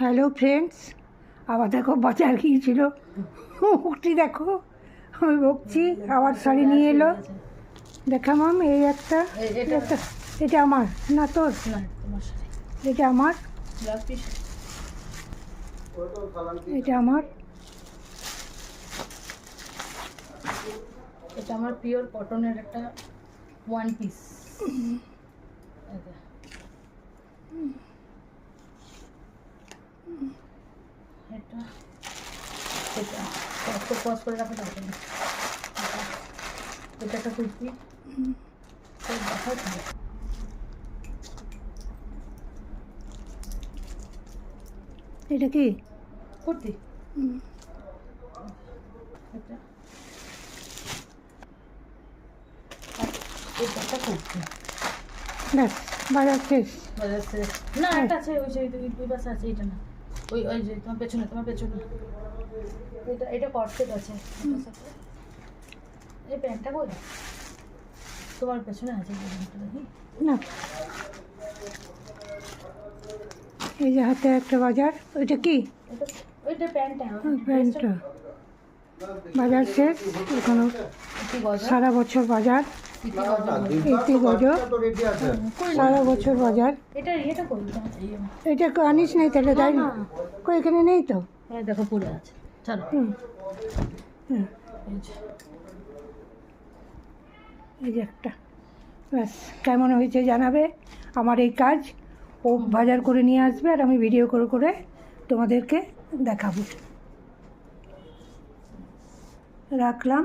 Hello friends, আবার দেখো বাজার গিয়েছিল, মুখটি দেখো, আমি বকছি, আবার শাড়ি নিয়ে এলো। দেখামাম এই একটা, এটা আমার না, তোর এটা আমার, এটা আমার, এটা আমার পিওর কটনের একটা ওয়ান পিস। এটা এটা একটু পজ করে রাখো তারপরে এটা একটা কুর্তি দেখাও তাহলে। এটা কি কুর্তি, এটা এটা একটা কুর্তি। ব্যাস বাজার শেষ। বাজার শেষ না, একটা আছে ওই যে দুই পাশে আছে, এটা না, ওই ওই যে তোমার পেছনে এটা এটা কর্সেট আছে। এই প্যান্টটা কই তোমার পেছনে আছে, দেখি না, এই যে হাতে একটা বাজার, ওইটা কি ওইটা প্যান্টটা, প্যান্টটা। বাজার শেষ, এখনো সারা বছর বাজার, ইতি গজ, সারা বছর বাজার। এটা এটা কই এটা আনিস নাই তাহলে, তাই না? কই এখানে নেই তো, দেখো পড়ে আছে। চলো এই যে একটা, ব্যাস কেমন হয়েছে জানাবে। আমার এই কাজ, ও বাজার করে নিয়ে আসবে আর আমি ভিডিও করে করে তোমাদেরকে দেখাবো। রাখলাম।